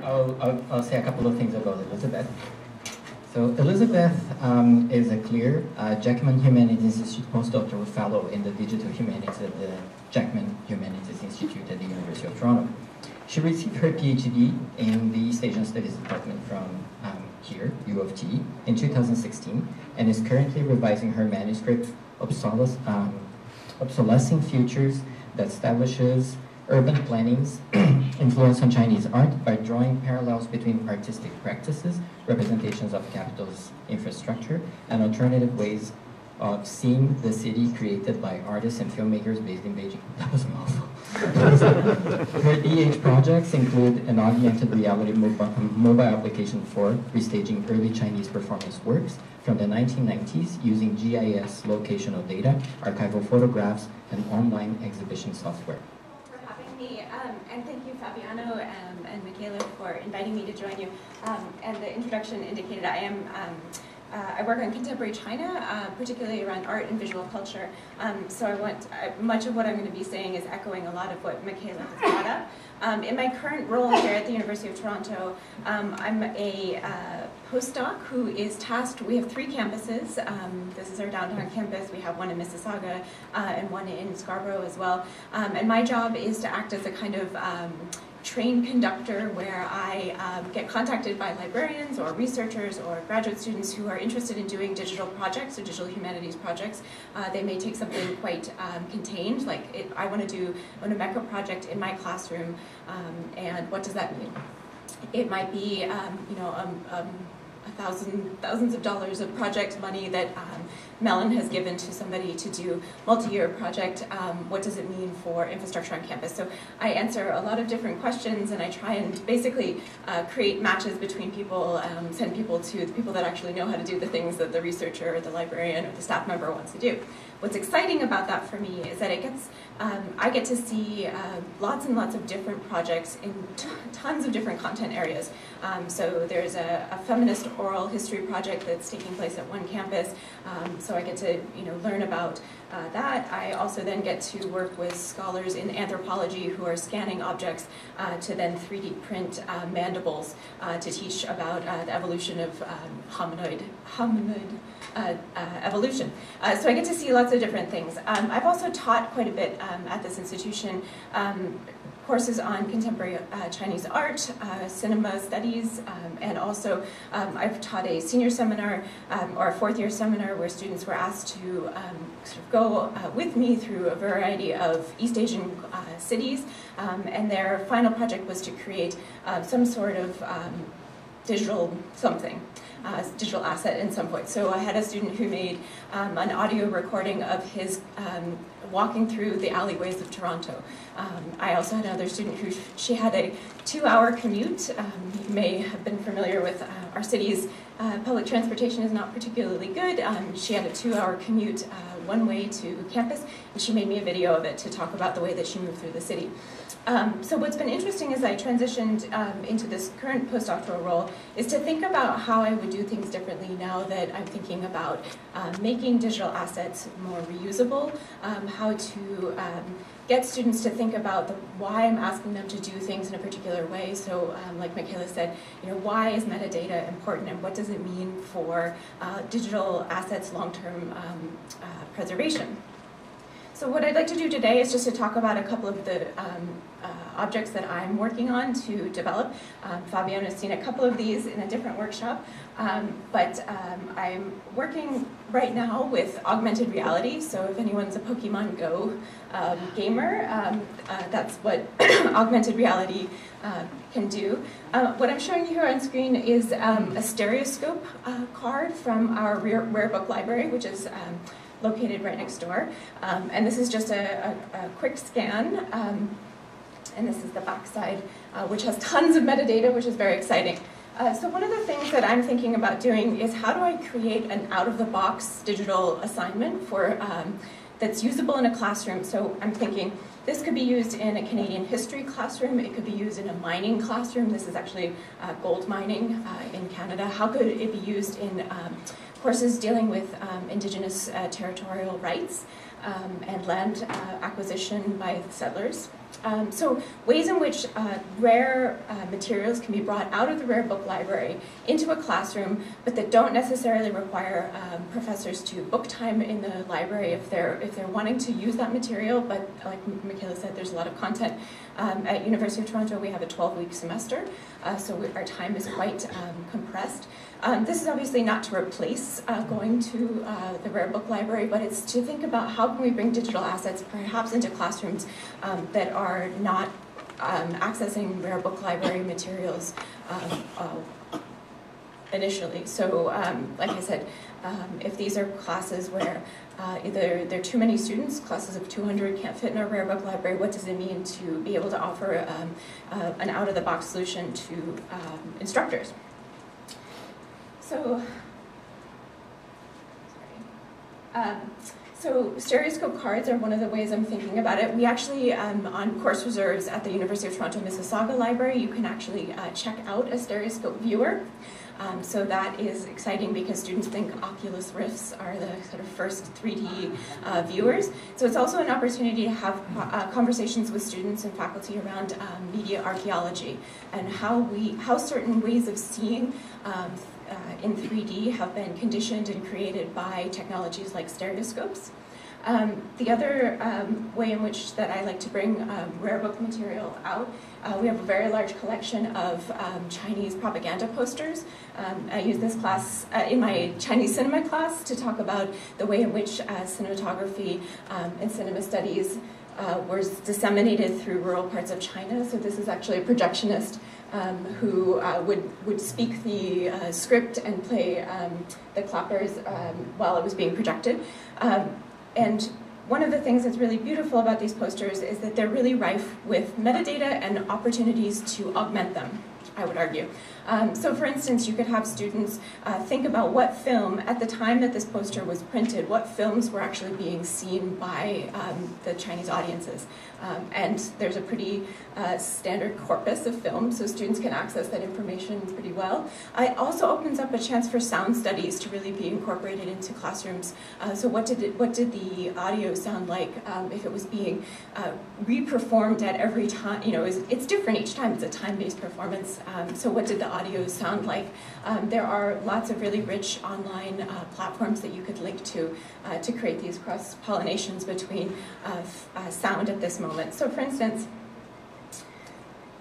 I'll say a couple of things about Elizabeth. So Elizabeth is a clear Jackman Humanities Institute postdoctoral fellow in the Digital Humanities at the Jackman Humanities Institute at the University of Toronto. She received her PhD in the East Asian Studies Department from here, U of T, in 2016, and is currently revising her manuscript, Obsolescing Futures, that establishes urban planning's influence on Chinese art by drawing parallels between artistic practices, representations of capital's infrastructure, and alternative ways of seeing the city created by artists and filmmakers based in Beijing. That was a mouthful. Her DH projects include an augmented reality mobile application for restaging early Chinese performance works from the 1990s using GIS locational data, archival photographs, and online exhibition software. And thank you, Fabiano and Michaela, for inviting me to join you. And the introduction indicated I work on contemporary China, particularly around art and visual culture. So much of what I'm going to be saying is echoing a lot of what Michaela has brought up. In my current role here at the University of Toronto, I'm a postdoc who is tasked. We have 3 campuses. This is our downtown campus. We have one in Mississauga and one in Scarborough as well. And my job is to act as a kind of train conductor where I get contacted by librarians or researchers or graduate students who are interested in doing digital projects or digital humanities projects. They may take something quite contained, like I want to do a Mecca project in my classroom, and what does that mean? It might be thousands of dollars of project money that Mellon has given to somebody to do multi-year project. What does it mean for infrastructure on campus? So I answer a lot of different questions, and I try and basically create matches between people, send people to the people that actually know how to do the things that the researcher or the librarian or the staff member wants to do. What's exciting about that for me is that I get to see lots and lots of different projects in tons of different content areas. So there's a feminist oral history project that's taking place at one campus. So I get to learn about that. I also then get to work with scholars in anthropology who are scanning objects to then 3D print mandibles to teach about the evolution of hominid evolution. So I get to see lots of different things. I've also taught quite a bit at this institution, courses on contemporary Chinese art, cinema studies, and also I've taught a senior seminar or a 4th-year seminar where students were asked to sort of go with me through a variety of East Asian cities, and their final project was to create some sort of digital something. Digital asset in some point. So I had a student who made an audio recording of his walking through the alleyways of Toronto. I also had another student who, she had a 2-hour commute. You may have been familiar with our city's public transportation is not particularly good. She had a 2-hour commute one way to campus, and she made me a video of it to talk about the way that she moved through the city. So what's been interesting as I transitioned into this current postdoctoral role is to think about how I would do things differently now that I'm thinking about making digital assets more reusable, how to get students to think about why I'm asking them to do things in a particular way. So like Michaela said, why is metadata important and what does it mean for digital assets long-term preservation? So what I'd like to do today is just to talk about a couple of the objects that I'm working on to develop. Fabiano has seen a couple of these in a different workshop, but I'm working right now with augmented reality. So if anyone's a Pokemon Go gamer, that's what augmented reality can do. What I'm showing you here on screen is a Stereoscope card from our rare book library, which is located right next door. And this is just a quick scan. And this is the backside, which has tons of metadata, which is very exciting. So one of the things that I'm thinking about doing is how do I create an out-of-the-box digital assignment for that's usable in a classroom. So I'm thinking this could be used in a Canadian history classroom. It could be used in a mining classroom. This is actually gold mining in Canada. How could it be used in courses dealing with Indigenous territorial rights and land acquisition by the settlers? So ways in which rare materials can be brought out of the rare book library into a classroom, but that don't necessarily require professors to book time in the library if they're wanting to use that material. But like Michaela said, there's a lot of content. At University of Toronto, we have a 12-week semester, so our time is quite compressed. This is obviously not to replace going to the rare book library, but it's to think about how can we bring digital assets perhaps into classrooms that are not accessing rare book library materials initially. So like I said, if these are classes where either there are too many students, classes of 200 can't fit in our rare book library, what does it mean to be able to offer an out-of-the-box solution to instructors? So Stereoscope cards are one of the ways I'm thinking about it. We actually, on course reserves at the University of Toronto Mississauga Library, you can actually check out a Stereoscope Viewer. So that is exciting because students think Oculus Rifts are the sort of first 3D viewers. So it's also an opportunity to have conversations with students and faculty around media archaeology and how certain ways of seeing in 3D have been conditioned and created by technologies like stereoscopes. The other way in which that I like to bring rare book material out, we have a very large collection of Chinese propaganda posters. I use this class in my Chinese cinema class to talk about the way in which cinematography and cinema studies was disseminated through rural parts of China. So this is actually a projectionist who would speak the script and play the clappers while it was being projected. And one of the things that's really beautiful about these posters is that they're really rife with metadata and opportunities to augment them, I would argue. So for instance, you could have students think about what film, at the time that this poster was printed, what films were actually being seen by the Chinese audiences. And there's a pretty standard corpus of films, so students can access that information pretty well. It also opens up a chance for sound studies to really be incorporated into classrooms. So what did the audio sound like if it was being re-performed at every time? You know, it's different each time. It's a time-based performance. So what did the audio sound like? There are lots of really rich online platforms that you could link to create these cross-pollinations between sound at this moment. So for instance,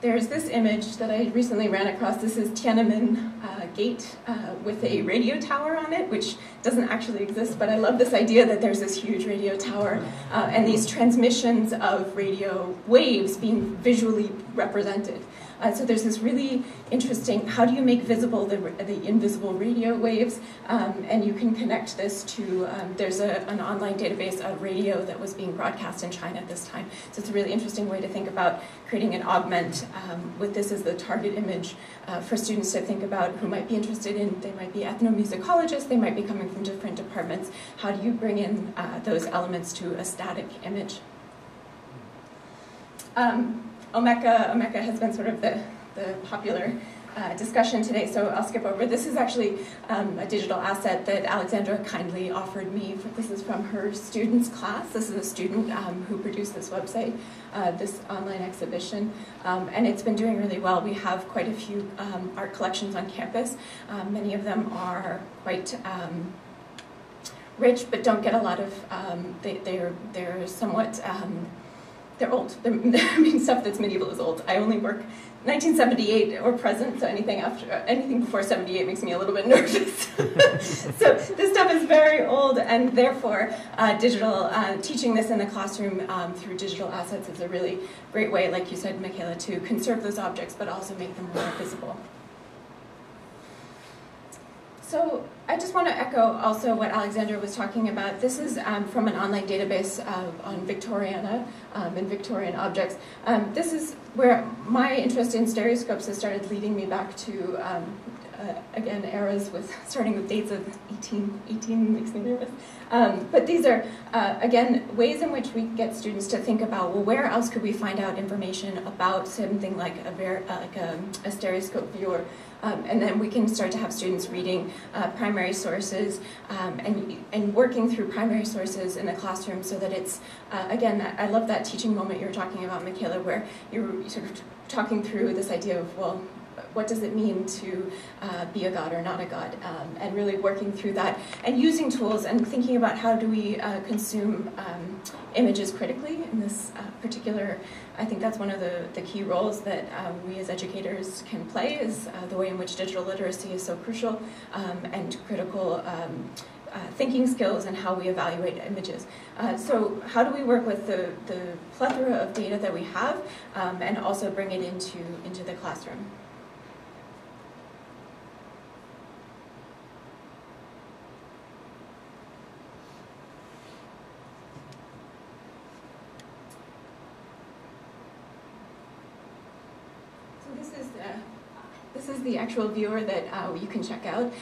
there's this image that I recently ran across. This is Tiananmen Gate with a radio tower on it, which doesn't actually exist, but I love this idea that there's this huge radio tower and these transmissions of radio waves being visually represented. So there's this really interesting, how do you make visible the invisible radio waves? And you can connect this to, there's an online database of radio that was being broadcast in China at this time. So it's a really interesting way to think about creating an augment with this as the target image for students to think about who might be interested in, they might be ethnomusicologists, they might be coming from different departments. How do you bring in those elements to a static image? Mecca has been sort of the popular discussion today, so I'll skip over. This is actually a digital asset that Alexandra kindly offered me. This is from her students' class. This is a student who produced this website, this online exhibition, and it's been doing really well. We have quite a few art collections on campus. Many of them are quite rich, but don't get a lot of, they're somewhat, they're old. I mean, stuff that's medieval is old. I only work 1978 or present, so anything before 78 makes me a little bit nervous. So this stuff is very old, and therefore teaching this in the classroom through digital assets is a really great way, like you said, Michaela, to conserve those objects, but also make them more visible. So I just want to echo also what Alexandra was talking about. This is from an online database on Victoriana and Victorian objects. This is where my interest in stereoscopes has started leading me back to again, eras with starting with dates of 18 makes me nervous. But these are, again, ways in which we get students to think about, well, where else could we find out information about something like a stereoscope viewer? And then we can start to have students reading primary sources and working through primary sources in the classroom so that it's, again, I love that teaching moment you were talking about, Michaela, where you're sort of talking through this idea of, well, what does it mean to be a god or not a god, and really working through that and using tools and thinking about how do we consume images critically in this particular. I think that's one of the key roles that we as educators can play, is the way in which digital literacy is so crucial, and critical thinking skills and how we evaluate images. So how do we work with the plethora of data that we have and also bring it into the classroom? This is the actual viewer that you can check out.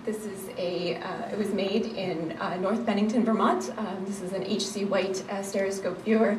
This is it was made in North Bennington, Vermont. This is an HC White stereoscope viewer,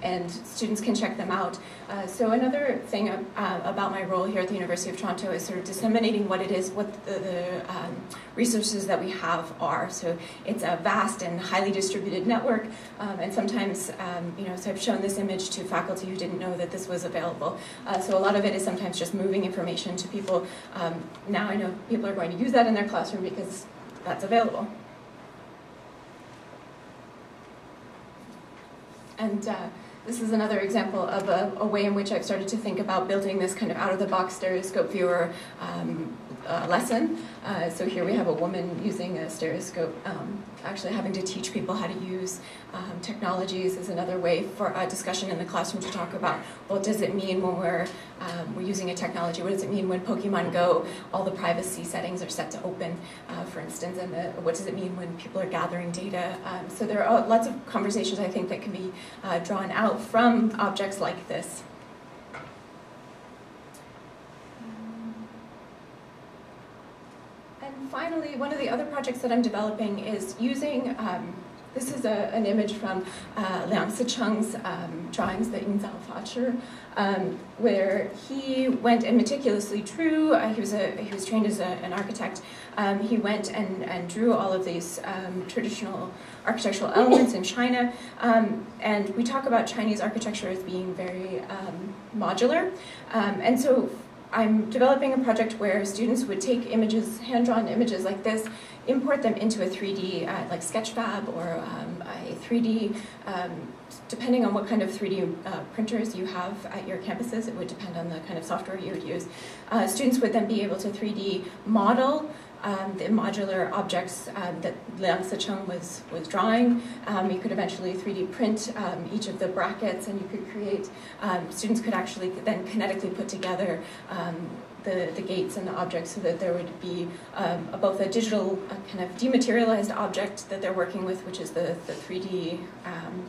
and students can check them out. So another thing about my role here at the University of Toronto is sort of disseminating what it is, what the resources that we have are. So it's a vast and highly distributed network, and sometimes, so I've shown this image to faculty who didn't know that this was available. So a lot of it is sometimes just moving information to people. Now I know people are going to use that in their classroom because that's available. And this is another example of a way in which I've started to think about building this kind of out-of-the-box stereoscope viewer lesson. So here we have a woman using a stereoscope, actually having to teach people how to use technologies is another way for a discussion in the classroom to talk about, what does it mean when we're using a technology? What does it mean when Pokemon Go, all the privacy settings are set to open, for instance, and what does it mean when people are gathering data? So there are lots of conversations, I think, that can be drawn out from objects like this. And finally, one of the other projects that I'm developing is using, this is an image from Liang Sicheng's drawings, the Yingzao Fachi, where he went and meticulously drew, he was trained as an architect, he went and drew all of these traditional architectural elements in China, and we talk about Chinese architecture as being very modular, and so I'm developing a project where students would take images, hand-drawn images like this, import them into a 3D, like Sketchfab or a 3D, depending on what kind of 3D printers you have at your campuses, it would depend on the kind of software you would use. Students would then be able to 3D model the modular objects that Liang Sicheng was drawing. You could eventually 3D print each of the brackets, and you could create, students could actually then kinetically put together the gates and the objects so that there would be both a digital kind of dematerialized object that they're working with, which is the 3D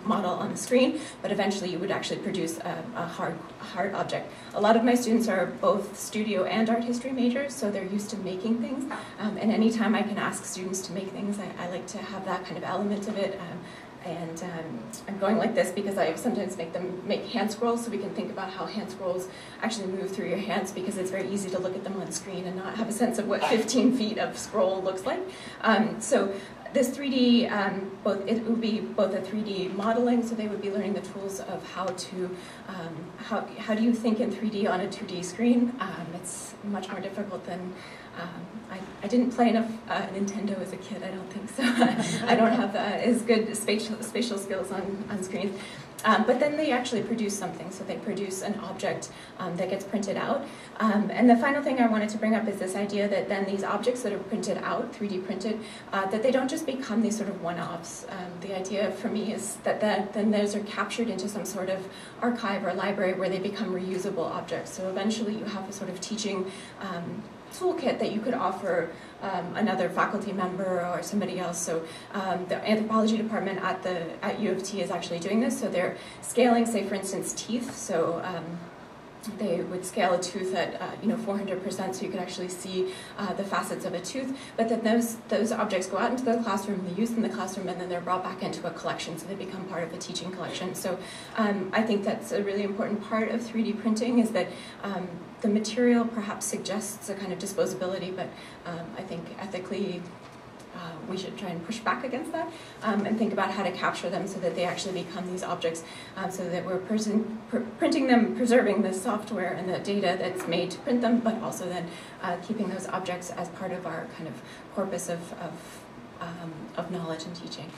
model on the screen, but eventually you would actually produce a hard object. A lot of my students are both studio and art history majors, so they're used to making things, and anytime I can ask students to make things, I like to have that kind of element of it. And I'm going like this because I sometimes make them make hand scrolls, so we can think about how hand scrolls actually move through your hands, because it's very easy to look at them on screen and not have a sense of what 15 feet of scroll looks like. So this 3D, it would be both a 3D modeling, so they would be learning the tools of how to, how do you think in 3D on a 2D screen. It's much more difficult than, I didn't play enough Nintendo as a kid, I don't think so. I don't have as good spatial skills on screens. But then they actually produce something, so they produce an object that gets printed out. And the final thing I wanted to bring up is this idea that then these objects that are printed out, 3D printed, that they don't just become these sort of one-offs. The idea for me is that then those are captured into some sort of archive or library where they become reusable objects. So eventually you have a sort of teaching toolkit that you could offer another faculty member or somebody else. So the anthropology department at U of T is actually doing this. So they're scaling, say for instance, teeth. So they would scale a tooth at 400%, so you could actually see the facets of a tooth. But then those objects go out into the classroom, they're used in the classroom, and then they're brought back into a collection, so they become part of a teaching collection. So I think that's a really important part of 3D printing, is that the material perhaps suggests a kind of disposability, but I think ethically we should try and push back against that and think about how to capture them so that they actually become these objects, so that we're printing them, preserving the software and the data that's made to print them, but also then keeping those objects as part of our kind of corpus of knowledge and teaching.